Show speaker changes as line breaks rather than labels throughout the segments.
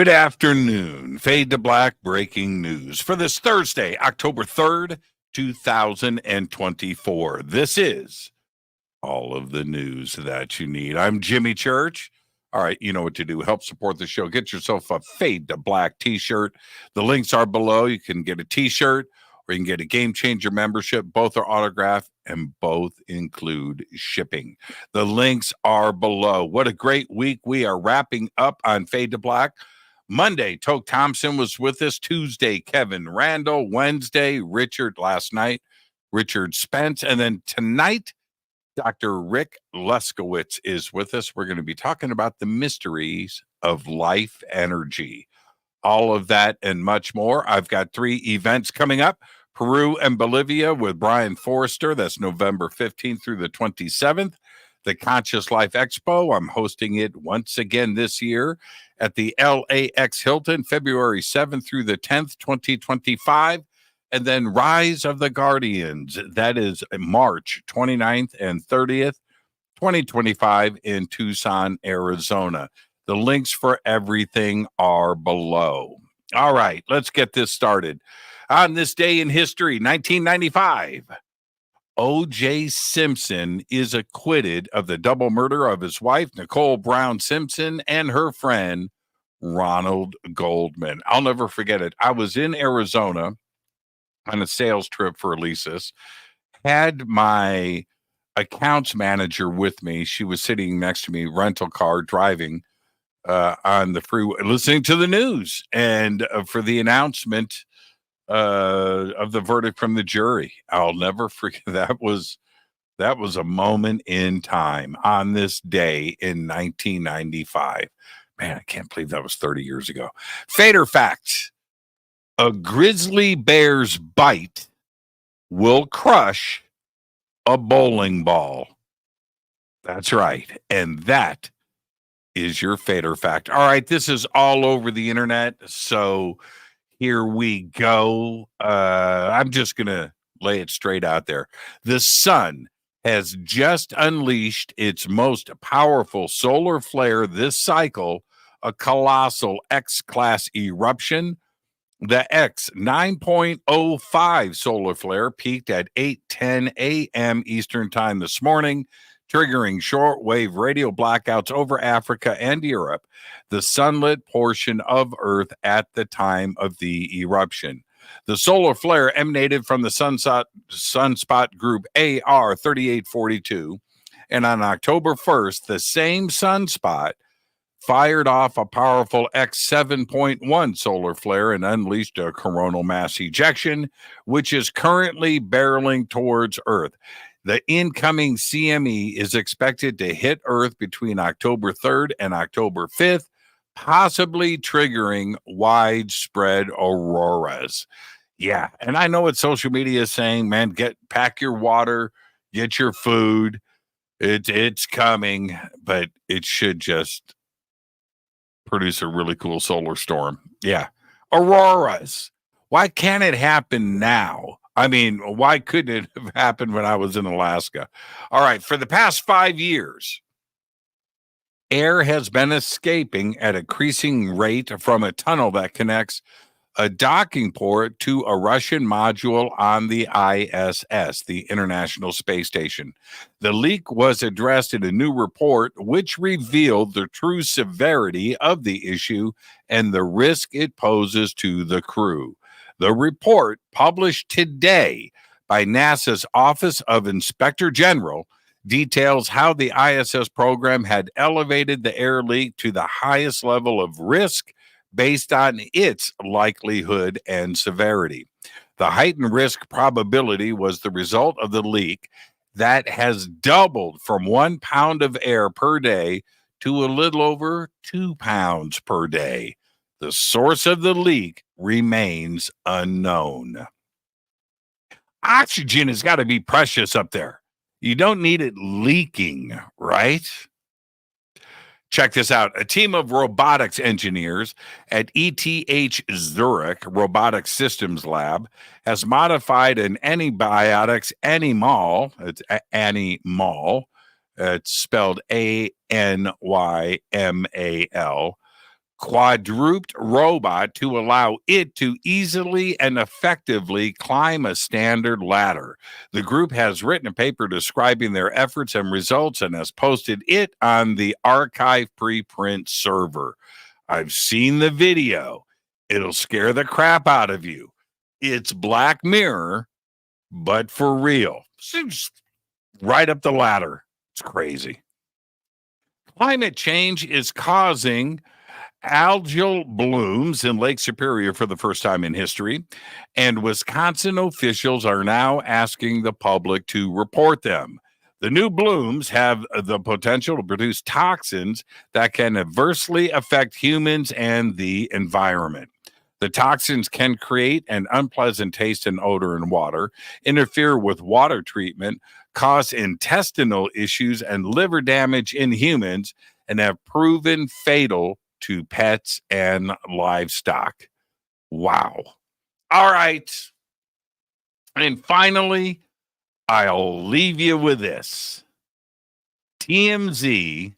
Good afternoon. Fade to Black breaking news for this Thursday, October 3rd, 2024. This is all of the news that you need. I'm Jimmy Church. All right, you know what to do. Help support the show. Get yourself a Fade to Black t-shirt. The links are below. You can get a t-shirt or you can get a Game Changer membership. Both are autographed and both include shipping. The links are below. What a great week we are wrapping up on Fade to Black. Monday, Toke Thompson was with us. Tuesday, Kevin Randall. Wednesday, Richard last night, Richard Spence. And then tonight, Dr. Rick Leskowitz is with us. We're going to be talking about the mysteries of life energy. All of that and much more. I've got 3 events coming up. Peru and Bolivia with Brian Forrester. That's November 15th through the 27th. The Conscious Life Expo. I'm hosting it once again this year at the LAX Hilton, February 7th through the 10th, 2025. And then Rise of the Guardians. That is March 29th and 30th, 2025 in Tucson, Arizona. The links for everything are below. All right, let's get this started. On this day in history, 1995. O.J. Simpson is acquitted of the double murder of his wife, Nicole Brown Simpson, and her friend, Ronald Goldman. I'll never forget it. I was in Arizona on a sales trip for Elisa's, had my accounts manager with me. She was sitting next to me, rental car, driving on the freeway, listening to the news and for the announcement of the verdict from the jury. I'll never forget. That was a moment in time on this day in 1995. Man, I can't believe that was 30 years ago. Fader fact: a grizzly bear's bite will crush a bowling ball. That's right, and that is your Fader fact. All right, this is all over the internet, so here we go. I'm just going to lay it straight out there. The sun has just unleashed its most powerful solar flare this cycle, a colossal X-class eruption. The X 9.05 solar flare peaked at 8:10 a.m. Eastern Time this morning, triggering shortwave radio blackouts over Africa and Europe, the sunlit portion of Earth at the time of the eruption. The solar flare emanated from the sunspot group AR 3842, and on October 1st, the same sunspot fired off a powerful X 7.1 solar flare and unleashed a coronal mass ejection, which is currently barreling towards Earth. The incoming CME is expected to hit Earth between October 3rd and October 5th, possibly triggering widespread auroras. Yeah, and I know what social media is saying, man, pack your water, get your food. It's coming, but it should just produce a really cool solar storm. Yeah, auroras. Why can't it happen now? I mean, why couldn't it have happened when I was in Alaska? All right, for the past 5 years, air has been escaping at a increasing rate from a tunnel that connects a docking port to a Russian module on the ISS, the International Space Station. The leak was addressed in a new report, which revealed the true severity of the issue and the risk it poses to the crew. The report, published today by NASA's Office of Inspector General, details how the ISS program had elevated the air leak to the highest level of risk based on its likelihood and severity. The heightened risk probability was the result of the leak that has doubled from 1 pound of air per day to a little over 2 pounds per day. The source of the leak remains unknown. Oxygen has got to be precious up there. You don't need it leaking, right? Check this out. A team of robotics engineers at ETH Zurich Robotic Systems Lab has modified an antibiotics animal. It's animal. It's spelled ANYMAL. quadruped robot to allow it to easily and effectively climb a standard ladder. The group has written a paper describing their efforts and results and has posted it on the archive preprint server. I've seen the video. It'll scare the crap out of you. It's Black Mirror, but for real. It's right up the ladder. It's crazy. Climate change is causing algal blooms in Lake Superior for the first time in history, and Wisconsin officials are now asking the public to report them. The new blooms have the potential to produce toxins that can adversely affect humans and the environment. The toxins can create an unpleasant taste and odor in water, interfere with water treatment, cause intestinal issues and liver damage in humans, and have proven fatal to pets and livestock. Wow. All right. And finally, I'll leave you with this. TMZ,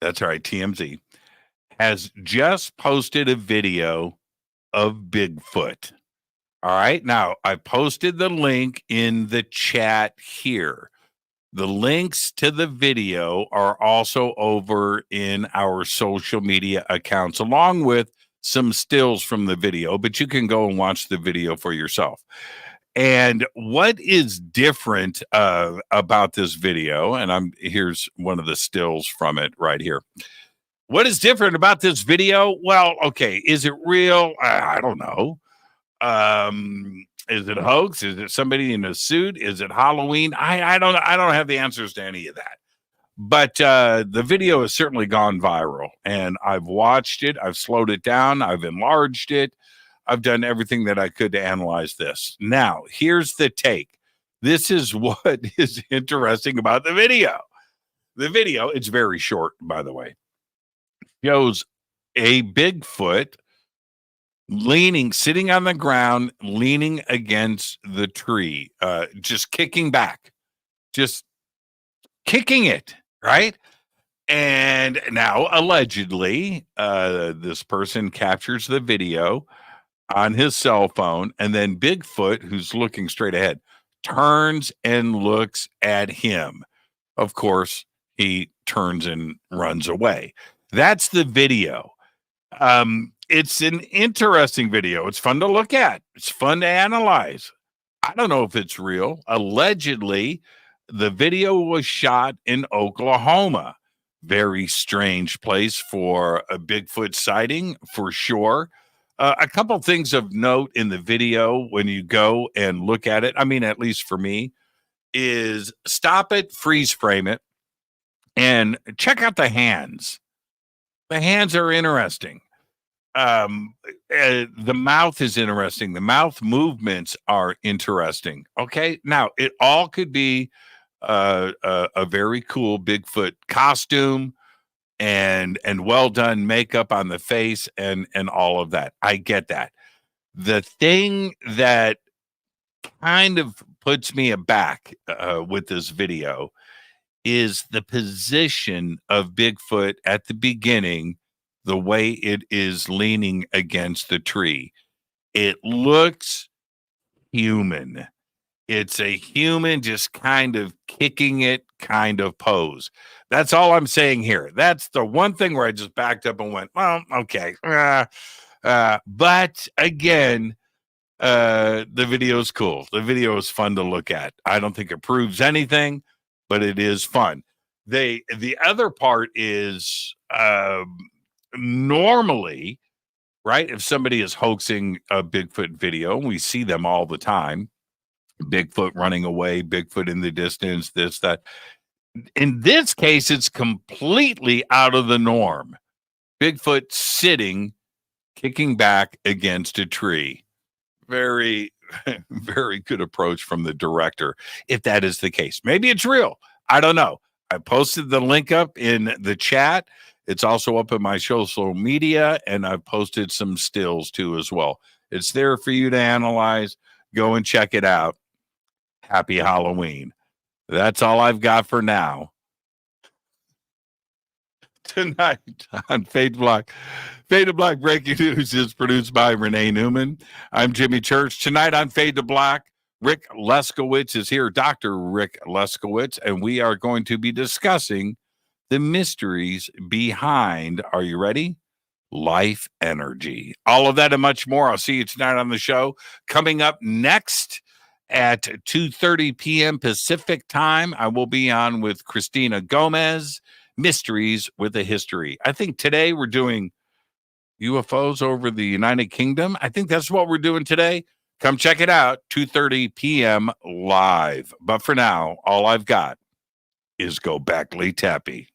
that's right, TMZ, has just posted a video of Bigfoot. All right. Now, I posted the link in the chat here. The links to the video are also over in our social media accounts, along with some stills from the video, but you can go and watch the video for yourself. And what is different about this video, and here's one of the stills from it right here. What is different about this video? Well, okay, is it real? I don't know. Is it a hoax? Is it somebody in a suit? Is it Halloween? I don't have the answers to any of that. But the video has certainly gone viral, and I've watched it. I've slowed it down. I've enlarged it. I've done everything that I could to analyze this. Now, here's the take. This is what is interesting about the video. The video, it's very short, by the way, shows a Bigfoot sitting on the ground, leaning against the tree, just kicking back, just kicking it, right? And now, allegedly, this person captures the video on his cell phone, and then Bigfoot, who's looking straight ahead, turns and looks at him. Of course, he turns and runs away. That's the video. It's an interesting video. It's fun to look at. It's fun to analyze. I don't know if it's real. Allegedly, the video was shot in Oklahoma. Very strange place for a Bigfoot sighting, for sure. A couple things of note in the video when you go and look at it, I mean, at least for me, is stop it, freeze frame it, and check out the hands. The hands are interesting. The mouth is interesting. The mouth movements are interesting. Okay. Now, it all could be a very cool Bigfoot costume and well done makeup on the face and all of that. I get that. The thing that kind of puts me aback with this video is the position of Bigfoot at the beginning, the way it is leaning against the tree. It looks human. It's a human just kind of kicking it kind of pose. That's all I'm saying here. That's the one thing where I just backed up and went, well, okay. But again, the video is cool. The video is fun to look at. I don't think it proves anything, but it is fun. The other part is normally, right, if somebody is hoaxing a Bigfoot video, and we see them all the time, Bigfoot running away, Bigfoot in the distance, this, that. In this case, it's completely out of the norm. Bigfoot sitting, kicking back against a tree. Very, very good approach from the director, if that is the case. Maybe it's real. I don't know. I posted the link up in the chat. It's also up in my social media, and I've posted some stills too as well. It's there for you to analyze. Go and check it out. Happy Halloween. That's all I've got for now. Tonight on Fade to Black. Fade to Black Breaking News is produced by Renee Neumann. I'm Jimmy Church. Tonight on Fade to Black, Rick Leskowitz is here, Dr. Rick Leskowitz, and we are going to be discussing the mysteries behind, are you ready? Life energy. All of that and much more. I'll see you tonight on the show. Coming up next at 2:30 p.m. Pacific time, I will be on with Christina Gomez, Mysteries with a History. I think today we're doing UFOs over the United Kingdom. I think that's what we're doing today. Come check it out, 2:30 p.m. live. But for now, all I've got is Go Backley Tappy.